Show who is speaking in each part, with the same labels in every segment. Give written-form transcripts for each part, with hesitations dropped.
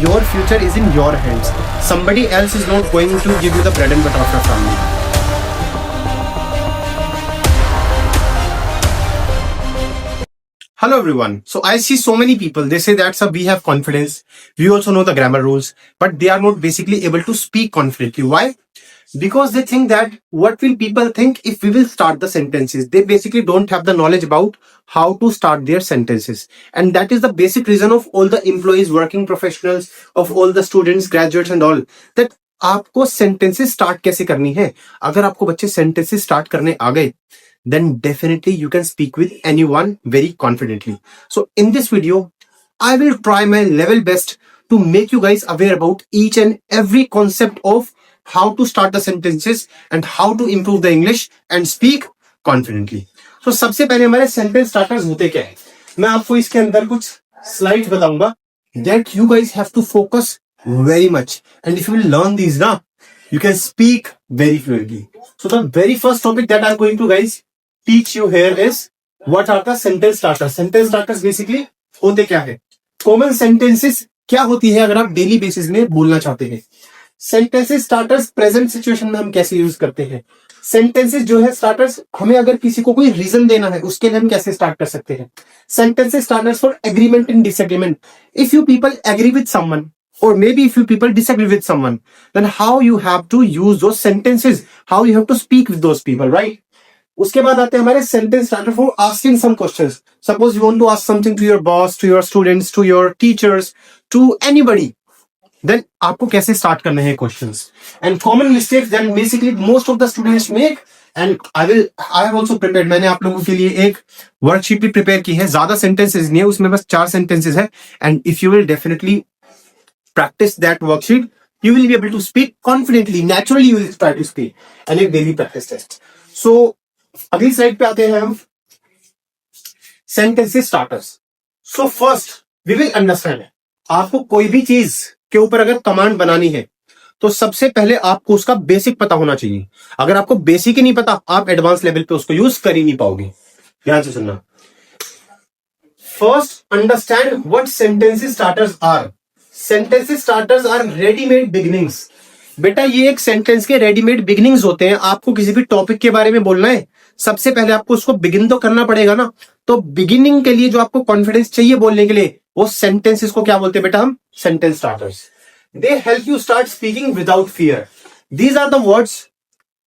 Speaker 1: Your future is in your hands. Somebody else is not going to give you the bread and butter of your family. Hello everyone. So I see so many people, they say that sir, we have confidence. We also know the grammar rules, but they are not basically able to speak confidently. Why? Because they think that what will people think if we will start the sentences. They basically don't have the knowledge about how to start their sentences. And that is the basic reason of all the employees, working professionals, of all the students, graduates and all, that आपको sentences start कैसे करनी है. अगर आपको बच्चे sentences start करने आ गए, then definitely you can speak with anyone very confidently. So in this video, I will try my level best to make you guys aware about each and every concept of how to start the sentences and how to improve the English and speak confidently. So सबसे पहले हमारे sentence starters होते क्या है, मैं आपको इसके अंदर कुछ slides बताऊंगा that you guys have to focus very much, and if you will learn these ना, you can speak very fluently. So the very first topic that I'm going to guys teach you here is what are the sentence starters. Sentence starters basically होते क्या है, common sentences क्या होती है अगर आप daily basis में बोलना चाहते हैं. सेंटेंसेस स्टार्टर्स प्रेजेंट सिचुएशन में हम कैसे यूज करते हैं. सेंटेंसेस जो है स्टार्टर्स, हमें अगर किसी को कोई रीजन देना है उसके लिए हम कैसे स्टार्ट कर सकते हैं. Sentences starters for agreement and disagreement. If you people agree with someone or maybe if you people disagree with someone, then how you have to use those sentences, how you have to speak with those people, right? उसके बाद आते हैं हमारे sentence starter for asking some questions. Suppose you want to ask something to your boss, to your students, to your teachers, to anybody, then आपको कैसे start करने हैं questions. And common mistakes that basically most of the students make, and I have also prepared, मैंने आप लोगों के लिए एक वर्कशीट भी प्रिपेयर की है. ज्यादा सेंटेंसेस नहीं है उसमें, बस 4 सेंटेंसेस है. And if you will definitely practice that worksheet, you will be able to speak confidently. Naturally you will try to speak, and एक daily practice test. So अगली स्लाइड पे आते हैं हम, sentences starters. So first we will understand, आपको कोई भी चीज के ऊपर अगर कमांड बनानी है तो सबसे पहले आपको उसका बेसिक पता होना चाहिए. अगर आपको बेसिक ही नहीं पता, आप एडवांस लेवल पे उसको यूज कर ही नहीं पाओगे. ध्यान से सुनना. First understand what sentences starters are. Sentences starters are readymade beginnings. बेटा ये एक सेंटेंस के रेडीमेड बिगिनिंग्स होते हैं. आपको किसी भी टॉपिक के बारे में बोलना है, सबसे पहले आपको उसको बिगिन तो करना पड़ेगा ना. तो बिगिनिंग के लिए जो आपको कॉन्फिडेंस चाहिए बोलने के लिए, वो सेंटेंसेस को क्या बोलते हैं बेटा हम, sentence starters. They help you start speaking without fear. These are the words,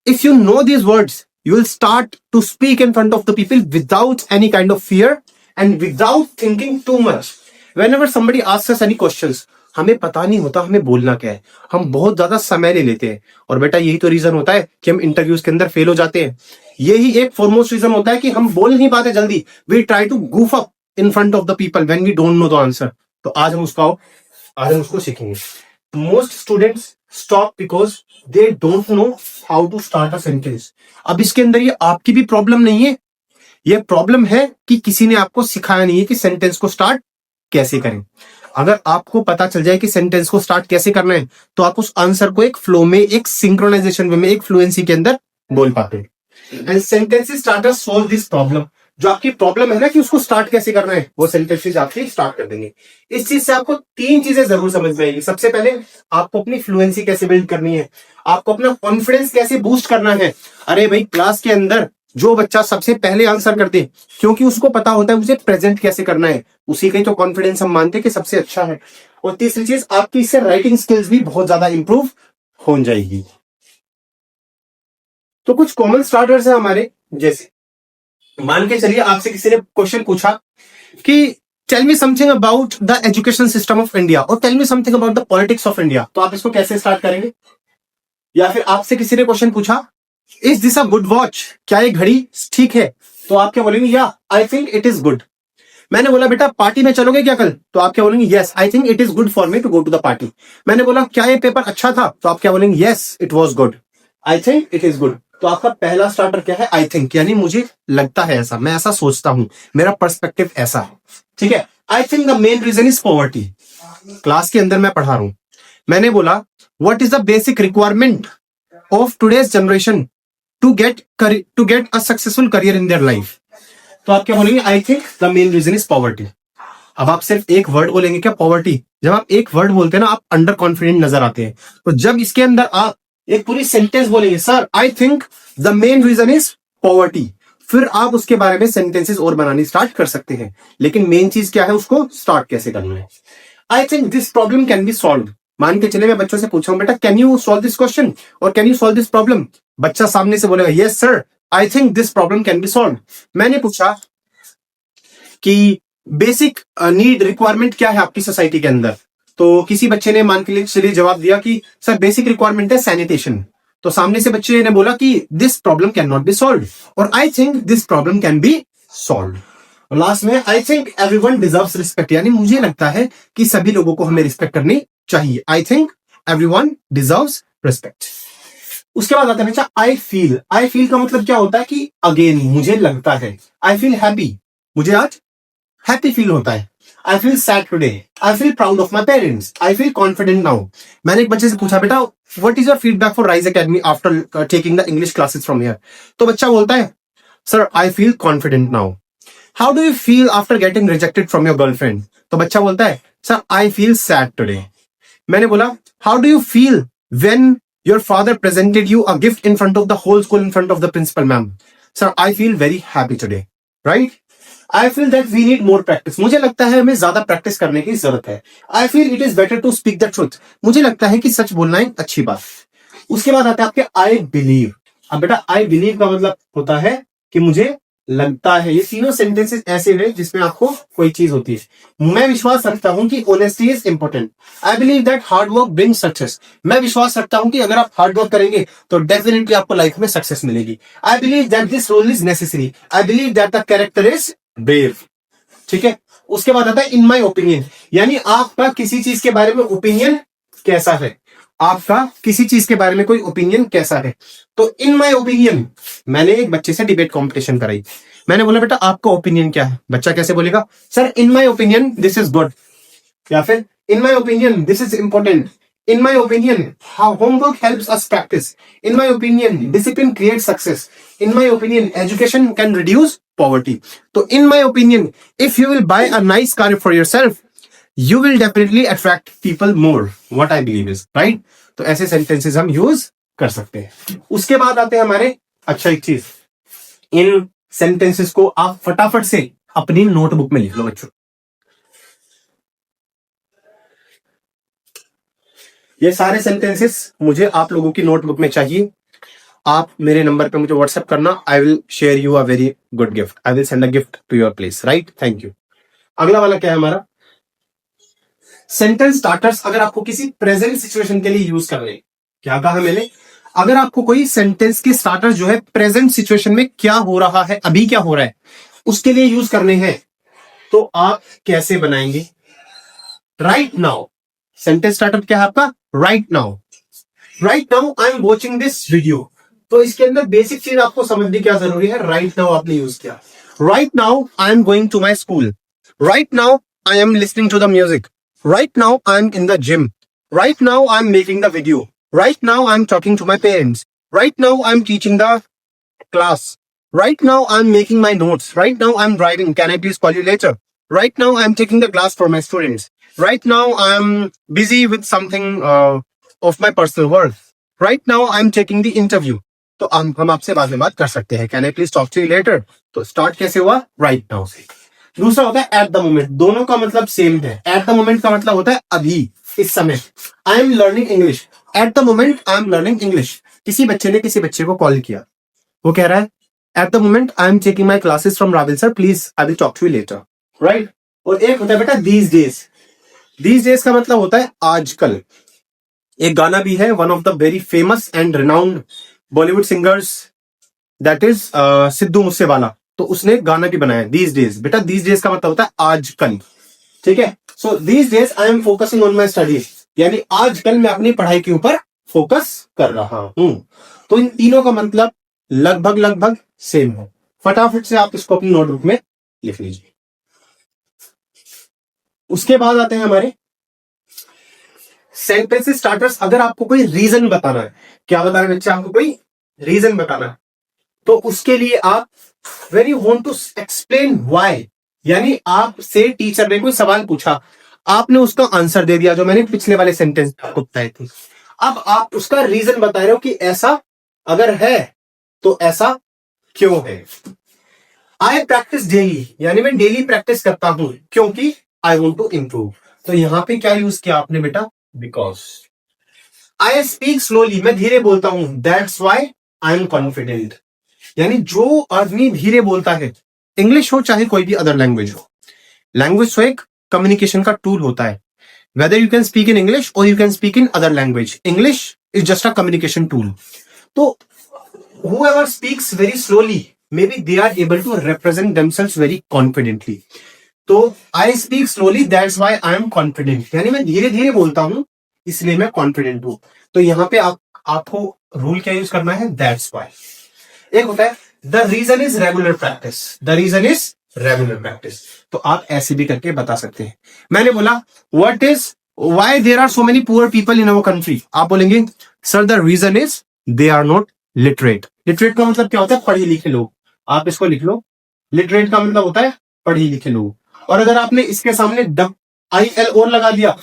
Speaker 1: if you know these words you will start to speak in front of the people without any kind of fear and without thinking too much. Whenever somebody asks us any questions, हमें पता नहीं होता हमें बोलना क्या है, हम बहुत ज्यादा समय ले लेते हैं. और बेटा यही तो रीजन होता है कि हम इंटरव्यूज के अंदर फेल हो जाते हैं. यही एक फॉरमोस्ट रीजन होता है कि हम बोल नहीं पाते जल्दी. We try to goof up in front of the people when we don't know the answer. तो आज हम उसको सीखेंगे. Most students stop because they don't know how to start a sentence. अब इसके अंदर ये आपकी भी प्रॉब्लम नहीं है, ये प्रॉब्लम है कि किसी ने आपको सिखाया नहीं है कि सेंटेंस को स्टार्ट कैसे करें. अगर आपको पता चल जाए कि सेंटेंस को स्टार्ट कैसे करना है, तो आप उस आंसर को एक फ्लो में, एक सिंक्रोनाइजेशन में, एक फ्लुएंसी के अंदर बोल पाते हैं. And sentences starters solve this problem. जो आपकी प्रॉब्लम है ना कि उसको स्टार्ट कैसे करना है, वो सेंटेंसेस आपकी स्टार्ट कर देंगे. इस चीज से आपको 3 चीजें जरूर समझ में आएगी. सबसे पहले आपको अपनी फ्लुएंसी कैसे बिल्ड करनी है, आपको अपना कॉन्फिडेंस कैसे बूस्ट करना है. अरे भाई क्लास के अंदर जो बच्चा सबसे पहले आंसर कर दे, क्योंकि उसको पता होता है उसे प्रेजेंट कैसे करना है, उसी का ही तो कॉन्फिडेंस हम मानते हैं कि सबसे अच्छा है. और तीसरी चीज, आपकी इससे राइटिंग स्किल्स भी बहुत ज्यादा इंप्रूव हो जाएगी. तो कुछ कॉमन स्टार्टर्स है हमारे. जैसे मान के चलिए आपसे किसी ने क्वेश्चन पूछा कि tell me something about the education system of India, और tell me something about the politics of India. तो आप इसको कैसे स्टार्ट करेंगे. या फिर आपसे किसी ने क्वेश्चन पूछा, is this a good watch, क्या ये घड़ी ठीक है. तो आप क्या बोलेंगे, या आई थिंक इट इज गुड. मैंने बोला बेटा पार्टी में चलोगे क्या कल, तो आप क्या बोलेंगे, yes I think it is good for me to go to the party. मैंने बोला क्या ये पेपर अच्छा था, तो आप क्या बोलेंगे, yes it was good, I think it is good. तो आपका पहला स्टार्टर क्या है, आई थिंक, यानी मुझे लगता है ऐसा, मैं ऐसा सोचता हूं, मेरा पर्सपेक्टिव ऐसा है. ठीक है. I think the main reason is poverty. Class के अंदर मैं पढ़ा रहा हूं, मैंने बोला what is the basic requirement of today's generation to get a successful career in their life. तो आप क्या बोलेंगे, I think the main reason is poverty. अब आप सिर्फ एक वर्ड बोलेंगे क्या, पॉवर्टी? जब आप एक वर्ड बोलते हैं ना, आप अंडर कॉन्फिडेंट नजर आते हैं। तो जब इसके अंदर आप एक पूरी सेंटेंस बोलेंगे, sir I think the main reason is poverty, फिर आप उसके बारे में सेंटेंसेस और बनानी स्टार्ट कर सकते हैं। लेकिन मेन चीज क्या है, उसको स्टार्ट कैसे करना है। I think this problem can be solve. मान के चले मैं बच्चों से पूछूं, बेटा can you solve this question और can you solve this problem? बच्चा सामने से बोलेगा yes sir I think this problem can be solve. मैंने पूछा कि बेसिक नीड रिक्वायरमेंट क्या है आपकी सोसाइटी के अंदर, तो किसी बच्चे ने मान के लिए जवाब दिया कि सर बेसिक रिक्वायरमेंट है सैनिटेशन। तो सामने से बच्चे ने बोला कि this problem can not be solve और I think this problem can be solve. और लास्ट में I think everyone deserves respect, यानी मुझे लगता है कि सभी लोगों को हमें रिस्पेक्ट करनी चाहिए। आई थिंक एवरीवन डिजर्व्स रिस्पेक्ट। उसके बाद आता है बच्चा आई फील। आई फील का मतलब क्या होता है कि अगेन मुझे लगता है। आई फील हैप्पी, मुझे आज हैप्पी फील होता है। I feel sad today, I feel proud of my parents, I feel confident now. मैंने एक बच्चे से पूछा बेटा what is your feedback for rise academy after taking the English classes from here? तो बच्चा बोलता है sir I feel confident now. How do you feel after getting rejected from your girlfriend? तो बच्चा बोलता है sir I feel sad today. मैंने बोला how do you feel when your father presented you a gift in front of the whole school in front of the principal ma'am? Sir I feel very happy today, right? I feel that we need more practice, मुझे लगता है हमें ज्यादा practice करने की जरूरत है। I feel it is better to speak the truth, मुझे लगता है कि सच बोलना एक अच्छी बात। उसके बाद आता है आपके आई बिलीव। अब बेटा आई बिलीव का मतलब होता है कि मुझे लगता है। ये तीनों सेंटेंसेस ऐसे हैं जिसमें आपको कोई चीज होती है। मैं विश्वास रखता हूं कि honesty is important. I believe that hard work brings success, मैं विश्वास रखता हूं कि अगर आप हार्ड वर्क करेंगे तो डेफिनेटली आपको लाइफ में सक्सेस मिलेगी। I believe that this role is necessary, I believe that the character is brave. ठीक है, उसके बाद आता है इन माई ओपिनियन, यानी आपका किसी चीज के बारे में ओपिनियन कैसा है, आपका किसी चीज के बारे में कोई ओपिनियन कैसा है। तो इन माई ओपिनियन, मैंने एक बच्चे से डिबेट कॉम्पिटिशन कराई, मैंने बोला बेटा आपका ओपिनियन क्या है? बच्चा कैसे बोलेगा, sir in my opinion this is good, या फिर in my opinion this is important, in my opinion how homework helps us practice, in my opinion discipline creates success, in my opinion education can reduce poverty. So in my opinion if you will buy a nice car for yourself you will definitely attract people more, what I believe is right. तो ऐसे sentences हम use कर सकते हैं। उसके बाद आते हैं हमारे, अच्छा एक चीज, इन sentences को आप फटाफट से अपनी नोटबुक में लिख लो बच्चों। ये सारे सेंटेंसेस मुझे आप लोगों की नोटबुक में चाहिए। आप मेरे नंबर पे मुझे व्हाट्सएप करना, I will share you a very good gift, I will send a gift to your place, right? Thank you. अगला वाला क्या है हमारा, सेंटेंस स्टार्टर्स। अगर आपको किसी प्रेजेंट सिचुएशन के लिए यूज करने, क्या कहा मैंने, अगर आपको कोई सेंटेंस के स्टार्टर जो है प्रेजेंट सिचुएशन में क्या हो रहा है, अभी क्या हो रहा है, उसके लिए यूज करने हैं, तो आप कैसे बनाएंगे? राइट नाउ, सेंटेंस स्टार्टर क्या है आपका, right now. Right now I am watching this video, तो इसके अंदर बेसिक चीज आपको समझनी क्या जरूरी है, राइट नाउ आपने यूज किया। Right now I am going to my school, right now I am listening to the music, right now I am in the gym, right now I am making the video, right now I am talking to my parents, right now I am teaching the class, right now I am making my notes, right now I am driving, can I please call you later, right now I am taking the class for my students, right now I'm busy with something of my personal work, right now I'm taking the interview. तो हम आपसे बाद में बात कर सकते हैं, can I please talk to you later? तो स्टार्ट कैसे हुआ, right now से। दूसरा होता है at the moment, दोनों का मतलब सेम है। at the moment का मतलब होता है अभी, इस समय। I am learning English, at the moment I am learning English। किसी बच्चे ने किसी बच्चे को कॉल किया, वो कह रहा है at the moment I am taking my classes from Ravil sir, please I will talk to you later, right? और एक होता है बेटा these days, These days का मतलब होता है आजकल। एक गाना भी है, one of the very famous and renowned Bollywood singers, that is Sidhu Moosewala, तो उसने गाना भी बनाया दीज डेज। बेटा दीज डेज का मतलब होता है आजकल, ठीक है। So these days I am focusing on my studies, यानी आजकल मैं अपनी पढ़ाई के ऊपर फोकस कर रहा हूं। तो इन तीनों का मतलब लगभग लगभग सेम है। फटाफट से आप इसको अपनी नोटबुक में लिख लीजिए। उसके बाद आते हैं हमारे सेंटेंस स्टार्टर्स। अगर आपको कोई रीजन बताना है, क्या बताना है बच्चे, आपको कोई रीजन बताना है, तो उसके लिए आप when you want to explain why, यानी आपसे टीचर ने कोई सवाल पूछा, आपने उसका आंसर दे दिया, जो मैंने पिछले वाले सेंटेंस आपको बताए थे। अब आप उसका रीजन बता रहे हो कि ऐसा अगर है तो ऐसा क्यों है। आई प्रैक्टिस डेली, यानी मैं डेली प्रैक्टिस करता हूं क्योंकि आई वॉन्ट टू इम्प्रूव। तो यहां पे क्या यूज किया आपने बेटा, बिकॉज। आई स्पीक स्लोली, मैं धीरे बोलता हूं, that's why I am confident. यानी जो आदमी धीरे बोलता है, इंग्लिश हो चाहे कोई भी अदर लैंग्वेज हो, लैंग्वेज तो एक कम्युनिकेशन का टूल होता है। Whether you can speak in English और you can speak in other language, English is just a communication tool. तो whoever speaks very slowly, maybe they are able to represent themselves very confidently. तो I speak slowly that's why I am confident, यानी मैं धीरे धीरे बोलता हूं इसलिए मैं कॉन्फिडेंट हूं। तो यहां पे आपको रूल क्या यूज करना है, दैट्स वाई। एक होता है the reason is regular practice, the reason is regular practice. तो आप ऐसे भी करके बता सकते हैं। मैंने बोला what is why there are so many poor people in our country, आप बोलेंगे sir the reason is they are not literate. Literate का मतलब क्या होता है, पढ़े लिखे लोग। आप इसको लिख लो, लिटरेट का मतलब होता है पढ़े लिखे लोग। और अगर आपने इसके सामने ILO लगा दिया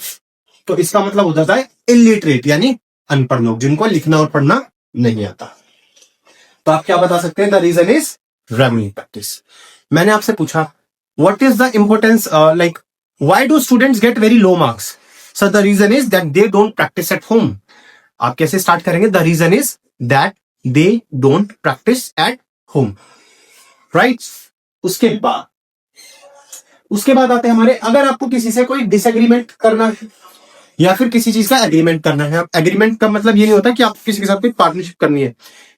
Speaker 1: तो इसका मतलब हो जाता है इलिटरेट, यानी अनपढ़ लोग, जिनको लिखना और पढ़ना नहीं आता। तो आप क्या बता सकते हैं, the reason is regular practice. मैंने आपसे पूछा what is the importance, like why do students get very low marks, sir the reason is that they don't practice at home. आप कैसे स्टार्ट करेंगे, the reason is that they don't practice at home, right. उसके बाद आते हैं हमारे, अगर आपको किसी से कोई डिसएग्रीमेंट करना है या फिर किसी चीज का एग्रीमेंट करना है। एग्रीमेंट का मतलब ये नहीं होता कि आपको किसी के साथ कोई पार्टनरशिप करनी है।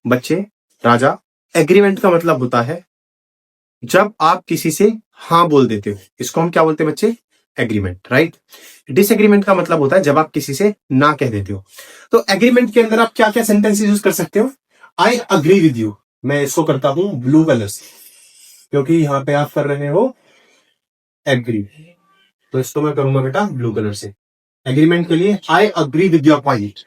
Speaker 1: बच्चे राजा, एग्रीमेंट का मतलब होता है जब आप किसी से हाँ बोल देते हो, इसको हम क्या बोलते हैं बच्चे, एग्रीमेंट, राइट। डिसएग्रीमेंट का मतलब होता है जब आप किसी से ना कह देते हो। तो एग्रीमेंट के अंदर आप क्या क्या सेंटेंसेस यूज कर सकते हो, आई अग्री विद यू, मैं इसको करता हूं ब्लू कलर से क्योंकि यहां पे आप कर रहे हो एग्री, तो इसको मैं करूंगा बेटा ब्लू कलर से। एग्रीमेंट के लिए I agree with your point.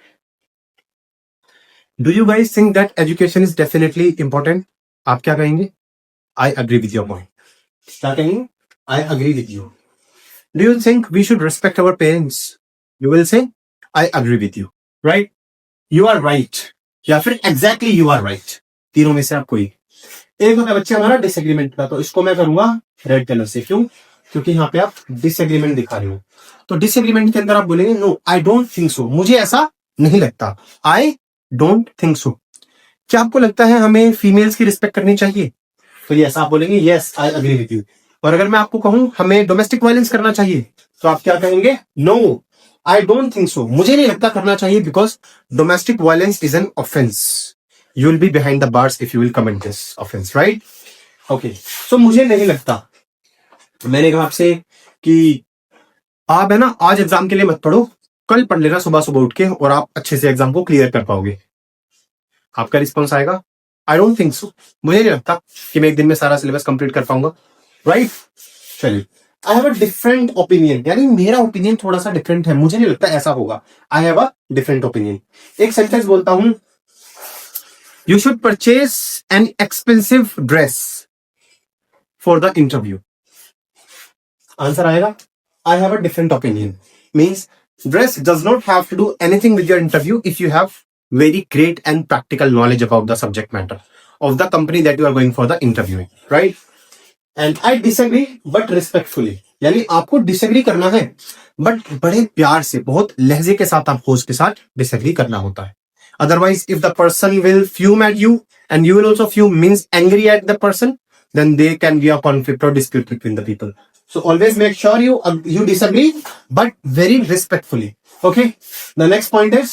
Speaker 1: Do you guys think that education is definitely important, आप क्या कहेंगे, I agree with your point. क्या कहेंगे, I agree with you. Do you think we should respect our parents, you will say I agree with you, right, you are right, या फिर exactly you are right, तीनों में से आप कोई। एक होता है बच्चे हमारा डिसएग्रीमेंट का, तो इसको मैं करूंगा रेड कलर से, क्यों, क्योंकि यहाँ पे आप डिसएग्रीमेंट दिखा रहे हो। तो डिसएग्रीमेंट के अंदर आप बोलेंगे no I don't think so, मुझे ऐसा नहीं लगता, आई डोंट थिंक सो। क्या आपको लगता है हमें फीमेल्स की रिस्पेक्ट करनी चाहिए, तो यस आप बोलेंगे yes I agree with you. और अगर मैं आपको कहूं हमें डोमेस्टिक वायलेंस करना चाहिए, तो आप क्या कहेंगे, no I don't think so, मुझे नहीं लगता करना चाहिए, because domestic violence is an offence, you will be behind the bars if you will commit this offence, right. Okay, so मुझे नहीं लगता। मैंने कहा आपसे कि आप है ना आज एग्जाम के लिए मत पढ़ो, कल पढ़ लेना सुबह सुबह उठ के और आप अच्छे से एग्जाम को क्लियर कर पाओगे। आपका रिस्पॉन्स आएगा आई डोंट थिंक सो, मुझे नहीं लगता कि मैं एक दिन में सारा सिलेबस कंप्लीट कर पाऊंगा, राइट। चलिए, I have a different opinion, यानी मेरा ओपिनियन थोड़ा सा डिफरेंट है, मुझे नहीं लगता ऐसा होगा, I have a different opinion. एक सेंटेंस बोलता हूं, you should purchase an expensive dress for the interview. Answer आएगा I have a different opinion. Means dress does not have to do anything with your interview if you have very great and practical knowledge about the subject matter of the company that you are going for the interviewing, right? And I disagree, but respectfully. यानी आपको disagree करना है, but बड़े प्यार से, बहुत लहजे के साथ, आप होश के साथ disagree करना होता है। Otherwise, if the person will fume at you and you will also fume, means angry at the person, then they can be a conflict or dispute between the people. So always make sure you disagree, but very respectfully. Okay. The next point is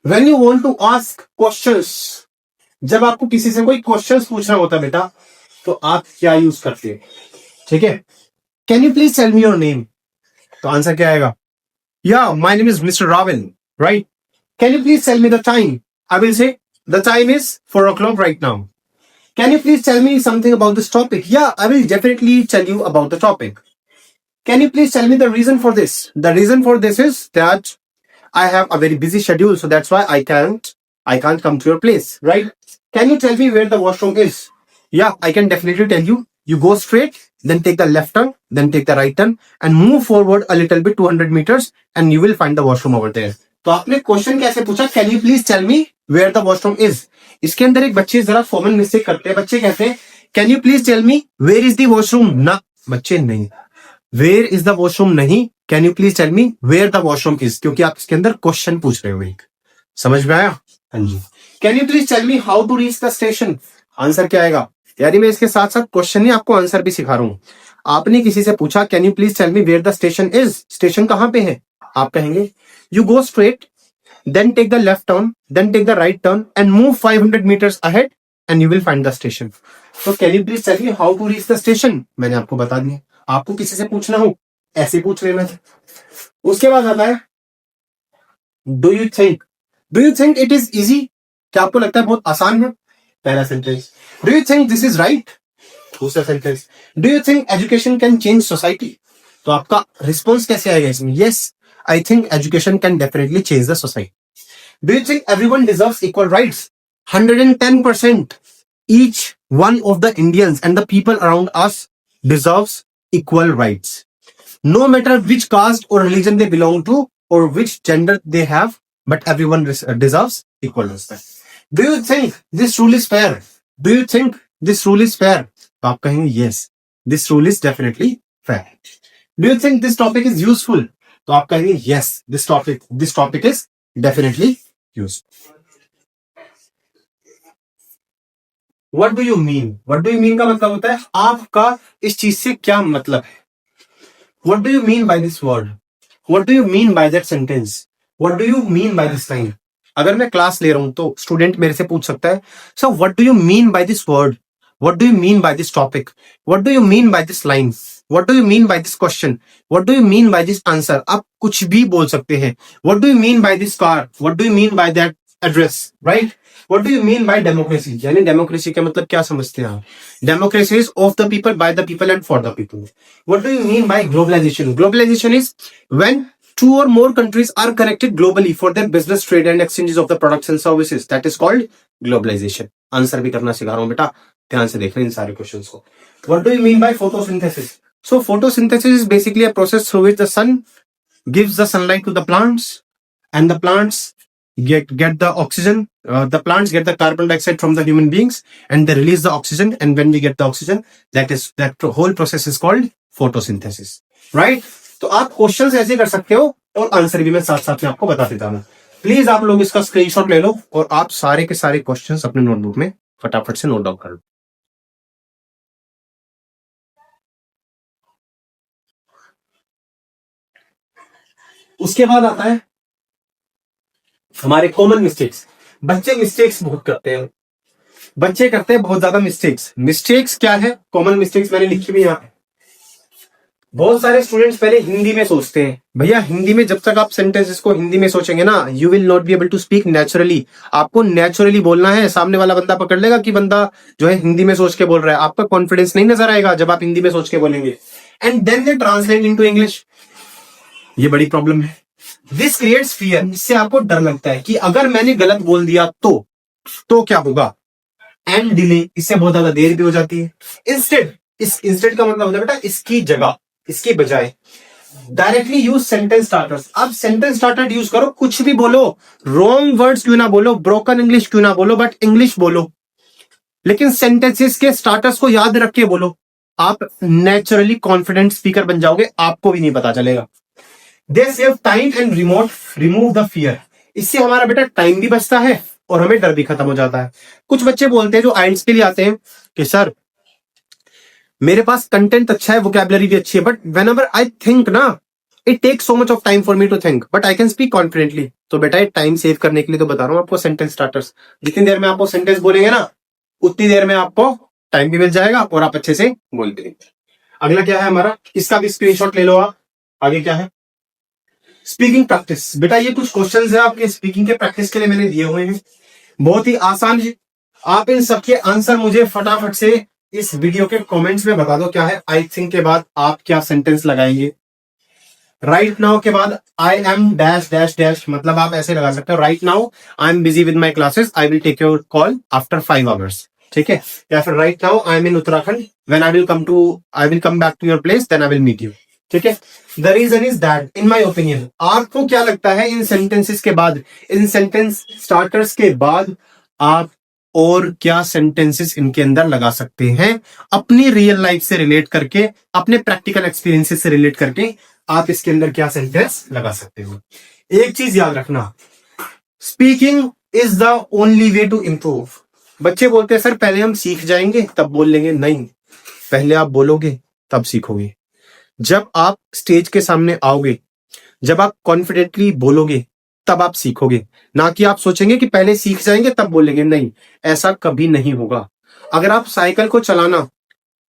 Speaker 1: when you want to ask questions. जब आपको किसी से कोई questions पूछना होता है बेटा, तो आप क्या यूज करते हैं, ठीक है। Can you please tell me your name, तो आंसर क्या आएगा, या my name is mister Rawal, right. Can you please tell me the time, I will say the time is 4 o'clock right now. Can you please tell me something about this topic? Yeah, I will definitely tell you about the topic. Can you please tell me the reason for this? The reason for this is that I have a very busy schedule, so that's why I can't come to your place, right? Can you tell me where the washroom is? Yeah, I can definitely tell you. You go straight, then take the left turn, then take the right turn, and move forward a little bit, 200 meters, and you will find the washroom over there. तो आपने question कैसे पूछा? Can you please tell me where the washroom is? इसके अंदर एक बच्चे जरा common mistake करते हैं. बच्चे कहते हैं can you please tell me where is the washroom? ना बच्चे, नहीं. वेयर इज द वॉशरूम नहीं, can you please tell me where the washroom is, क्योंकि आप इसके अंदर क्वेश्चन पूछ रहे हो. एक समझ में आया? हाँ जी. Can you please tell me how to reach the station? Answer क्या आएगा? यानी मैं इसके साथ साथ क्वेश्चन नहीं, आपको आंसर भी सिखा रहा हूं. आपने किसी से पूछा can you please tell me where the station is, station कहां पे है? आप कहेंगे you go straight, then take the left turn, then take the right turn and move 500 meters ahead and you will find the station. So can you please tell me how to reach the station? मैंने आपको बता दिया. आपको किसी से पूछना हो ऐसे पूछ लेना. उसके बाद आता है do you think it is easy? क्या आपको लगता है बहुत आसान है? पहला sentence. Do you think this is right? दूसरा sentence. Do you think education can change society? तो आपका रिस्पॉन्स कैसे आएगा इसमें? Yes, I think education can definitely change the society. Do you think everyone deserves equal rights? 110%. Each one of the Indians and the people around us deserves equal rights. No matter which caste or religion they belong to or which gender they have, but everyone deserves equal respect. Do you think this rule is fair? Do you think this rule is fair? तो आप कहेंगे yes, this rule is definitely fair. Do you think this topic is useful? तो आप कहेंगे yes, this topic is definitely useful. What do you mean? What do you mean का मतलब होता है आपका इस चीज से क्या मतलब है. What do you mean by this word? What do you mean by that sentence? What do you mean by this line? अगर मैं क्लास ले रहा हूं तो स्टूडेंट मेरे से पूछ सकता है sir what do you mean by this word? What do you mean by this topic? What do you mean by this line? What do you mean by this question? What do you mean by this answer? आप कुछ भी बोल सकते हैं. What do you mean by this car? What do you mean by that address? Right? What do you mean by democracy? यानी democracy का मतलब क्या समझते हैं आप? Democracy is of the people, by the people and for the people. What do you mean by globalization? Globalization is when two or more countries are connected globally for their business, trade and exchanges of the products and services. That is called globalization. Answer भी करना सिखा रहा हूं बेटा, ध्यान से देख रहे इन सारे क्वेश्चंस को. What do you mean by photosynthesis? So photosynthesis is basically a process through which the sun gives the sunlight to the plants and the plants get the oxygen. The plants get the carbon dioxide from the human beings and they release the oxygen, and when we get the oxygen, that whole process is called photosynthesis. Right? तो आप questions ऐसे कर सकते हो और answer भी मैं साथ साथ में आपको बता देता हूँ. प्लीज आप लोग इसका स्क्रीनशॉट ले लो और आप सारे के सारे क्वेश्चंस अपने नोटबुक में फटाफट से नोट डाउन कर लो. उसके बाद आता है हमारे कॉमन मिस्टेक्स. बच्चे मिस्टेक्स बहुत करते हैं. बच्चे करते हैं बहुत ज्यादा मिस्टेक्स. मिस्टेक्स क्या है? कॉमन मिस्टेक्स मैंने लिखी भी यहाँ पे. बहुत सारे स्टूडेंट्स पहले हिंदी में सोचते हैं. भैया हिंदी में जब तक आप सेंटेंसेस को हिंदी में सोचेंगे ना, you will not be able to speak naturally. आपको नेचुरली बोलना है. सामने वाला बंदा पकड़ लेगा कि बंदा जो है हिंदी में सोच के बोल रहा है. आपका कॉन्फिडेंस नहीं नजर आएगा जब आप हिंदी में सोच के बोलेंगे. And then they translate into English. ये बड़ी प्रॉब्लम है. This creates fear. इससे आपको डर लगता है कि अगर मैंने गलत बोल दिया तो क्या होगा. And delay. इससे बहुत ज्यादा देर भी हो जाती है. इंस्टेड का मतलब होता है बेटा इसकी जगह, इसके बजाय. Directly use sentence starters. आप सेंटेंस स्टार्टर यूज करो. कुछ भी बोलो, रॉन्ग वर्ड्स क्यों ना बोलो, ब्रोकन इंग्लिश क्यों ना बोलो, बट इंग्लिश बोलो. लेकिन सेंटेंसेस के स्टार्टर्स को याद रख के बोलो. आप नेचुरली कॉन्फिडेंट स्पीकर बन जाओगे, आपको भी नहीं पता चलेगा. They save time and remove the fear. इससे हमारा बेटा टाइम भी बचता है और हमें डर भी खत्म हो जाता है. कुछ बच्चे बोलते हैं जो आइल्स के लिए आते हैं कि सर मेरे पास कंटेंट अच्छा है, वोकैबुलरी भी अच्छी है, बट whenever I think ना, it takes so much of time for me to think, but I can speak confidently. तो बेटा ये टाइम सेव करने के लिए तो बता रहा हूँ आपको सेंटेंस स्टार्टर्स. जितनी देर में आपको सेंटेंस बोलेंगे ना, उतनी देर में आपको टाइम भी मिल जाएगा और आप अच्छे से बोलते रहेंगे. अगला क्या है हमारा, इसका भी स्क्रीनशॉट ले लो आप. आगे क्या है, स्पीकिंग प्रैक्टिस. बेटा ये कुछ क्वेश्चंस है आपके स्पीकिंग के प्रैक्टिस के लिए मैंने दिए हुए हैं, बहुत ही आसान है. आप इन सबके आंसर मुझे फटाफट से इस वीडियो के कमेंट्स में बता दो. क्या है आई थिंक के बाद आप क्या सेंटेंस लगाएंगे. राइट नाउ के बाद I am dash dash dash, मतलब आप ऐसे लगा सकते हो right now I am busy with my classes, I will take your call after 5 hours. ठीक है, या फिर right now I am in Uttarakhand, when I will come back to your place then I will meet you. ठीक है, the reason is that in my opinion, आपको क्या लगता है इन सेंटेंसेस के बाद, इन सेंटेंस स्टार्टर्स के बाद आप और क्या सेंटेंसेस इनके अंदर लगा सकते हैं अपनी रियल लाइफ से रिलेट करके, अपने प्रैक्टिकल एक्सपीरियंसेस से रिलेट करके आप इसके अंदर क्या सेंटेंस लगा सकते हो। एक चीज याद रखना, speaking is the only way to improve. बच्चे बोलते हैं सर पहले हम सीख जाएंगे तब बोल लेंगे, नहीं, पहले आप बोलोगे तब सीखोगे। जब आप स्टेज के सामने आओगे, जब आप कॉन्फिडेंटली बोलोगे तब आप सीखोगे, ना कि आप सोचेंगे कि पहले सीख जाएंगे तब बोलेंगे, नहीं, ऐसा कभी नहीं होगा। अगर आप साइकिल को चलाना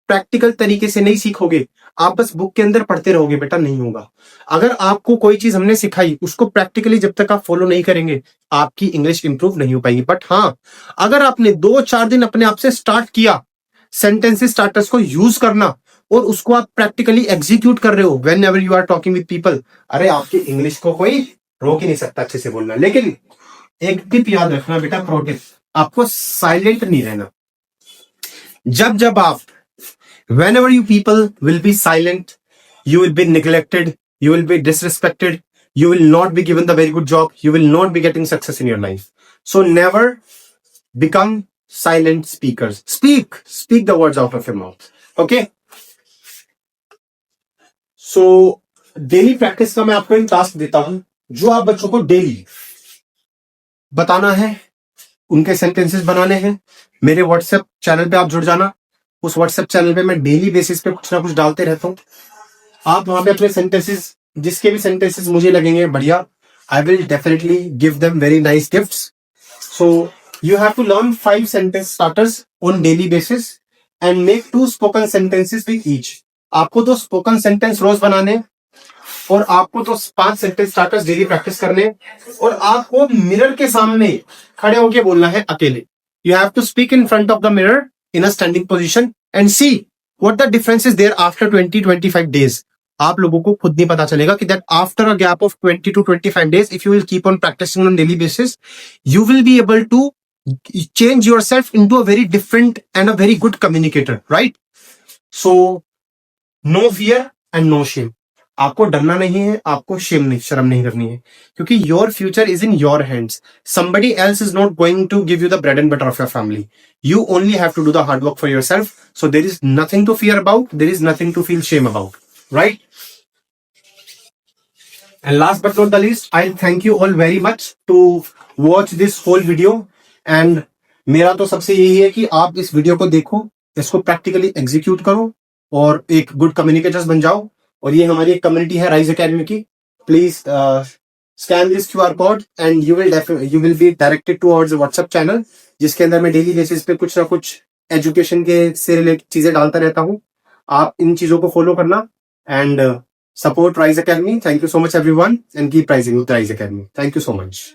Speaker 1: प्रैक्टिकल तरीके से नहीं सीखोगे, आप बस बुक के अंदर पढ़ते रहोगे, बेटा नहीं होगा। अगर आपको कोई चीज हमने सिखाई उसको प्रैक्टिकली जब तक आप फॉलो नहीं करेंगे, आपकी इंग्लिश इंप्रूव नहीं हो पाएगी। बट हाँ, अगर आपने 2-4 दिन अपने आप से स्टार्ट किया सेंटेंसेस स्टार्टर्स को यूज करना और उसको आप प्रैक्टिकली एग्जीक्यूट कर रहे हो whenever you are talking with people, अरे आपकी इंग्लिश को कोई रोक ही नहीं सकता अच्छे से बोलना। लेकिन एक टिप याद रखना बेटा, प्रो टिप, आपको साइलेंट नहीं रहना। जब आप whenever you people will be silent, you will be neglected, you will be disrespected, you will not be given the very good job, you will not be getting success in your life. So never become silent speakers. Speak the words out of your mouth. Okay? So daily practice का मैं आपको एक task देता हूं, जो आप बच्चों को डेली बताना है, उनके सेंटेंसेस बनाने हैं। मेरे व्हाट्सएप चैनल पे आप जुड़ जाना, उस व्हाट्सएप चैनल पे मैं डेली बेसिस पे कुछ ना कुछ डालते रहता हूं। आप वहां पे अपने सेंटेंसेस, जिसके भी सेंटेंसेस मुझे लगेंगे बढ़िया, I will definitely give them very nice gifts. So you have to learn 5 sentence starters on daily basis and make 2 spoken sentences with each. आपको 2 स्पोकन सेंटेंस रोज बनाने और आपको तो 5 सेंटेंस स्टार्टर्स डेली प्रैक्टिस करने, और आपको मिरर के सामने खड़े होके बोलना है अकेले। You have to speak in front of the mirror in a standing position and see what the difference is there after 20-25 days. आप लोगों को खुद नहीं पता चलेगा कि that after a gap of 20 to 25 days, if you will keep on practicing on daily basis, you will be able to change yourself into a very different and a very good communicator, right? So no fear and no shame. आपको डरना नहीं है, आपको शर्म नहीं करनी है, क्योंकि your future is in your hands. Somebody else is not going to give you the bread and butter of your family. You only have to do the hard work for yourself. So there is nothing to fear about, there is nothing to feel shame about, right? And last but not the least, I thank you all very much to watch this whole video. And मेरा तो सबसे यही है कि आप इस video को देखो, इसको प्रैक्टिकली एग्जीक्यूट करो और एक गुड कम्युनिकेटर्स बन जाओ। और ये हमारी एक कम्युनिटी है राइज एकेडमी की। Please scan this QR code and you will be directed towards WhatsApp channel, जिसके अंदर मैं डेली बेसिस पे कुछ ना कुछ एजुकेशन के से रिलेटेड चीजें डालता रहता हूँ। आप इन चीजों को फॉलो करना and support rise academy. Thank you so much everyone and keep rising with rise academy. Thank you so much.